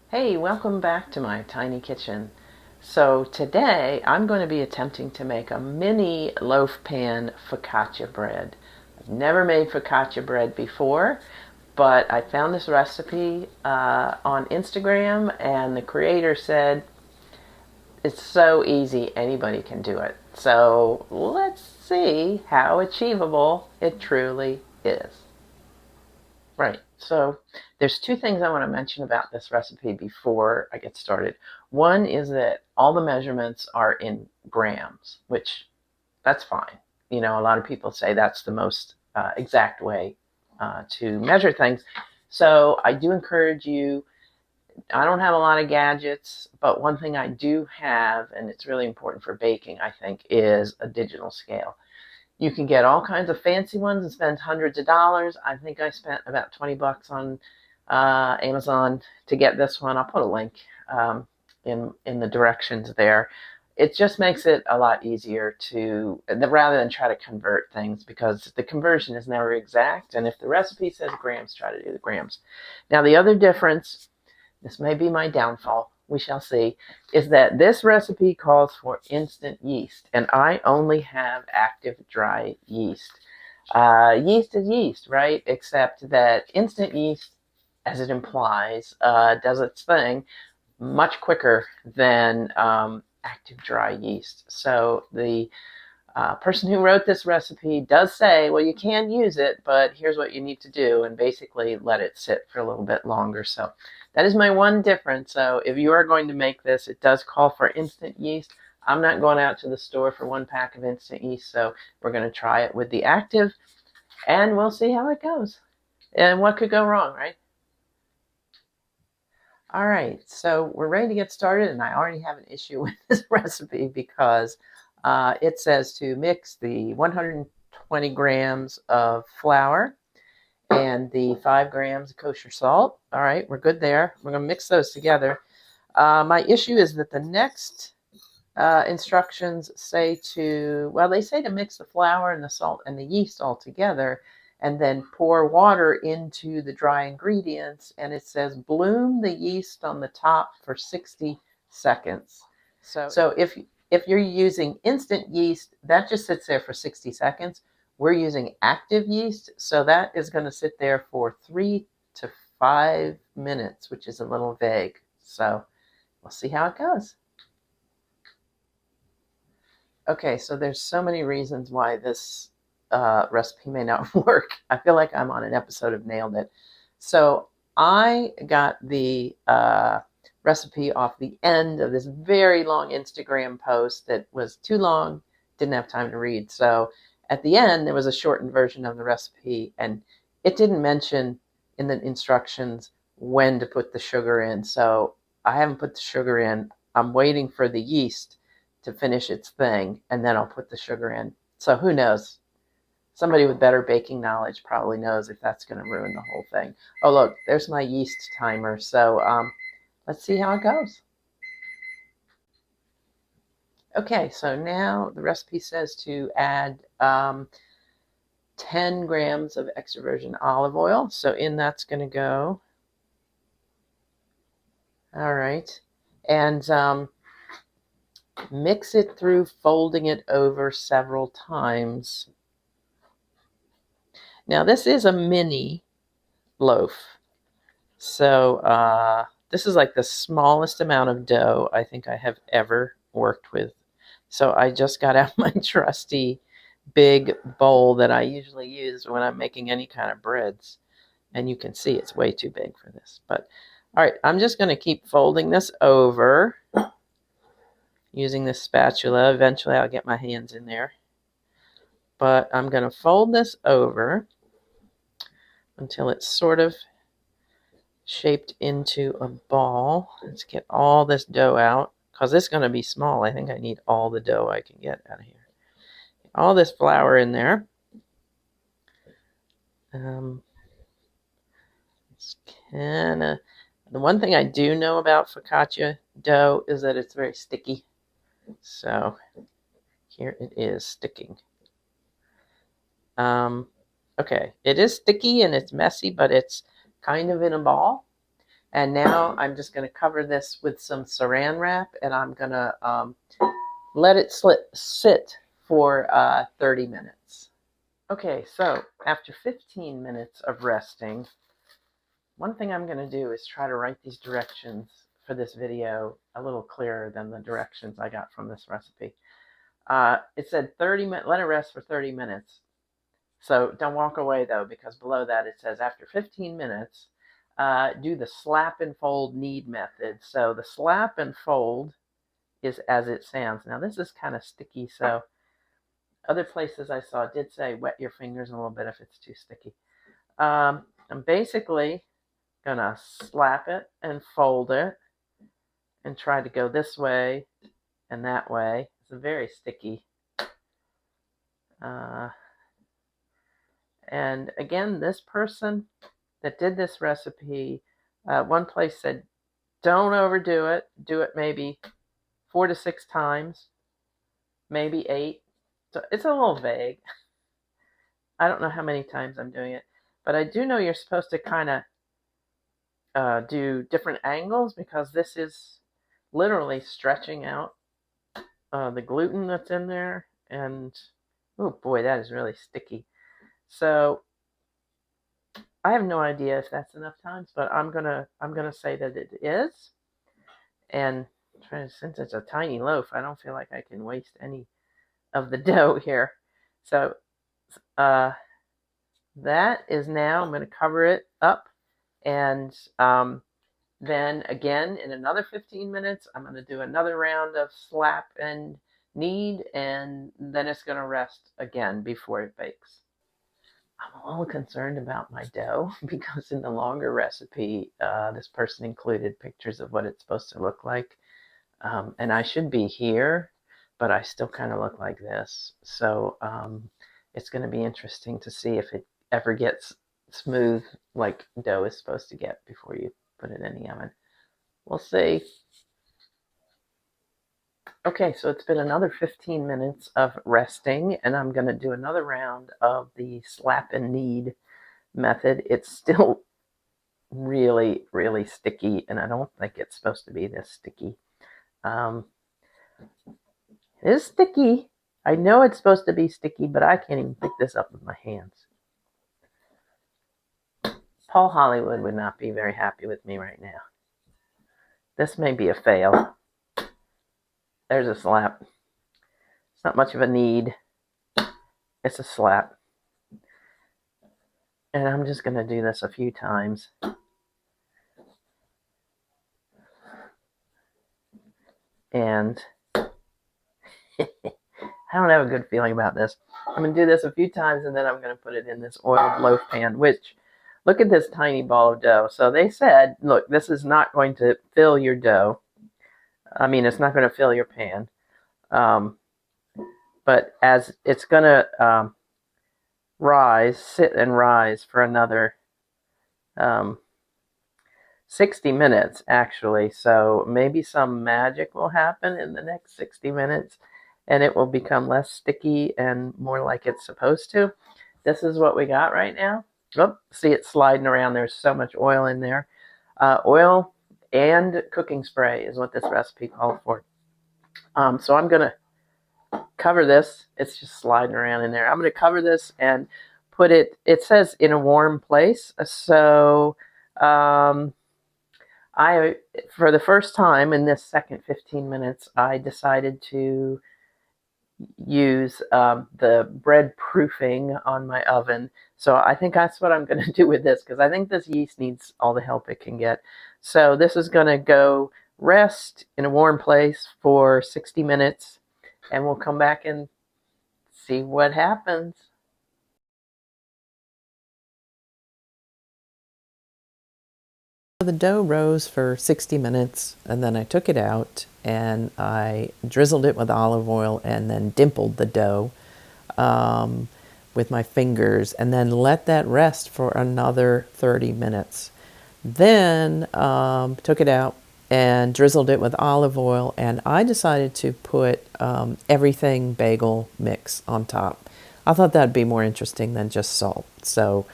Hey, welcome back to my tiny kitchen. So today I'm going to be attempting to make a mini loaf pan focaccia bread. I've never made focaccia bread before, but I found this recipe on Instagram, and the creator said it's so easy, anybody can do it. So let's see how achievable it truly is. Right. So there's two things I want to mention about this recipe before I get started. One is that all the measurements are in grams, which that's fine. You know, a lot of people say that's the most exact way to measure things. So I do encourage you. I don't have a lot of gadgets, but one thing I do have, and it's really important for baking, I think, is a digital scale. You can get all kinds of fancy ones and spend hundreds of dollars. I think I spent about 20 bucks on Amazon to get this one. I'll put a link in the directions there. It just makes it a lot easier to, rather than try to convert things, because the conversion is never exact. And if the recipe says grams, try to do the grams. Now, the other difference, this may be my downfall, we shall see, is that this recipe calls for instant yeast, and I only have active dry yeast. Yeast is yeast, right? Except that instant yeast, as it implies, does its thing much quicker than active dry yeast. So the person who wrote this recipe does say, well, you can use it, but here's what you need to do, and basically let it sit for a little bit longer. So that is my one difference. So if you are going to make this, it does call for instant yeast. I'm not going out to the store for one pack of instant yeast, so we're going to try it with the active, and we'll see how it goes. And what could go wrong, right? All right, so we're ready to get started, and I already have an issue with this recipe because it says to mix the 120 grams of flour and the 5 grams of kosher salt. All right, we're good there. We're going to mix those together. My issue is that the next instructions say they say to mix the flour and the salt and the yeast all together and then pour water into the dry ingredients. And it says bloom the yeast on the top for 60 seconds. So if you're using instant yeast, that just sits there for 60 seconds. We're using active yeast, so that is going to sit there for 3 to 5 minutes, which is a little vague. So we'll see how it goes. Okay, so there's so many reasons why this recipe may not work. I feel like I'm on an episode of Nailed It. So I got the recipe off the end of this very long Instagram post that was too long, didn't have time to read. So at the end, there was a shortened version of the recipe, and it didn't mention in the instructions when to put the sugar in. So I haven't put the sugar in. I'm waiting for the yeast to finish its thing, and then I'll put the sugar in. So who knows? Somebody with better baking knowledge probably knows if that's going to ruin the whole thing. Oh, look, there's my yeast timer. So let's see how it goes. Okay, so now the recipe says to add 10 grams of extra virgin olive oil. So in that's going to go. All right. And mix it through, folding it over several times. Now, this is a mini loaf. So this is like the smallest amount of dough I think I have ever worked with. So I just got out my trusty big bowl that I usually use when I'm making any kind of breads. And you can see it's way too big for this. But all right, I'm just going to keep folding this over using this spatula. Eventually I'll get my hands in there. But I'm going to fold this over until it's sort of shaped into a ball. Let's get all this dough out, because it's going to be small. I think I need all the dough I can get out of here. All this flour in there. It's kinda, the one thing I do know about focaccia dough is that it's very sticky. So Here it is sticking. Okay, it is sticky and it's messy, but it's kind of in a ball. And now I'm just going to cover this with some saran wrap, and I'm going to let it sit for 30 minutes. Okay, so after 15 minutes of resting, one thing I'm going to do is try to write these directions for this video a little clearer than the directions I got from this recipe. It said 30 minutes, let it rest for 30 minutes. So don't walk away though, because below that it says after 15 minutes, do the slap and fold knead method. So the slap and fold is as it sounds. Now this is kind of sticky, so other places I saw did say wet your fingers a little bit if it's too sticky. I'm basically gonna slap it and fold it and try to go this way and that way. It's very sticky. And again, this person that did this recipe, one place said, don't overdo it. Do it maybe 4 to 6 times, maybe 8. So it's a little vague. I don't know how many times I'm doing it, but I do know you're supposed to kind of do different angles, because this is literally stretching out the gluten that's in there. And oh boy, that is really sticky. So I have no idea if that's enough times, but I'm gonna say that it is. And since it's a tiny loaf, I don't feel like I can waste any of the dough here. So that is now, I'm going to cover it up, and then again in another 15 minutes I'm going to do another round of slap and knead, and then it's going to rest again before it bakes. I'm a little concerned about my dough because in the longer recipe this person included pictures of what it's supposed to look like, and I should be here, but I still kind of look like this. So it's going to be interesting to see if it ever gets smooth like dough is supposed to get before you put it in the oven. We'll see. Okay, so it's been another 15 minutes of resting, and I'm going to do another round of the slap and knead method. It's still really, really sticky, and I don't think it's supposed to be this sticky. It is sticky. I know it's supposed to be sticky, but I can't even pick this up with my hands. Paul Hollywood would not be very happy with me right now. This may be a fail. There's a slap. It's not much of a knead. It's a slap. And I'm just going to do this a few times. And I don't have a good feeling about this. I'm going to do this a few times, and then I'm going to put it in this oiled loaf pan, which, look at this tiny ball of dough. So they said, look, this is not going to fill your dough. I mean, it's not going to fill your pan. But as it's going to sit and rise for another 60 minutes, actually. So maybe some magic will happen in the next 60 minutes, and it will become less sticky and more like it's supposed to. This is what we got right now. Oh, see it sliding around. There's so much oil in there. Oil and cooking spray is what this recipe called for. So I'm going to cover this. It's just sliding around in there. I'm going to cover this and put it, it says in a warm place. So for the first time in this second 15 minutes, I decided to use the bread proofing on my oven. So I think that's what I'm going to do with this, because I think this yeast needs all the help it can get. So this is going to go rest in a warm place for 60 minutes, and we'll come back and see what happens. The dough rose for 60 minutes, and then I took it out and I drizzled it with olive oil and then dimpled the dough with my fingers, and then let that rest for another 30 minutes. Then took it out and drizzled it with olive oil, and I decided to put everything bagel mix on top. I thought that'd be more interesting than just salt. So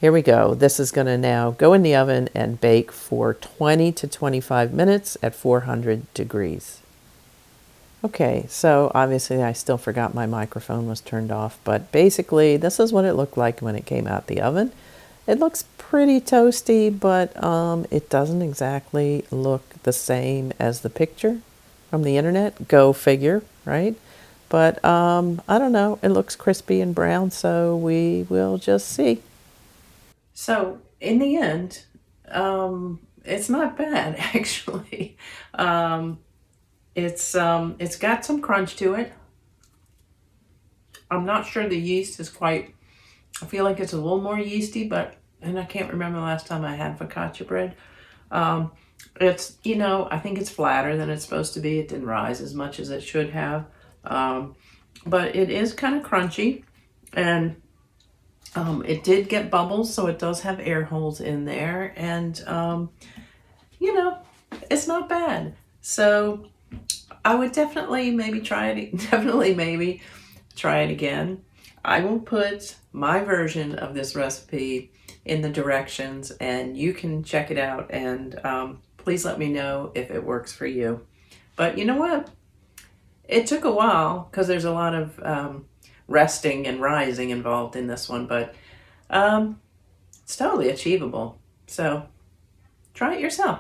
here we go. This is going to now go in the oven and bake for 20 to 25 minutes at 400 degrees. Okay, so obviously I still forgot my microphone was turned off, but basically this is what it looked like when it came out the oven. It looks pretty toasty, but it doesn't exactly look the same as the picture from the internet. Go figure, right? But I don't know. It looks crispy and brown, so we will just see. So in the end, it's not bad actually. It's got some crunch to it. I'm not sure the yeast is quite. I feel like it's a little more yeasty, and I can't remember the last time I had focaccia bread. It's, I think it's flatter than it's supposed to be. It didn't rise as much as it should have. But it is kind of crunchy, and it did get bubbles, so it does have air holes in there, and it's not bad. So I would definitely maybe try it. Definitely maybe try it again. I will put my version of this recipe in the directions, and you can check it out, and please let me know if it works for you. But you know what? It took a while because there's a lot of resting and rising involved in this one, but it's totally achievable. So try it yourself.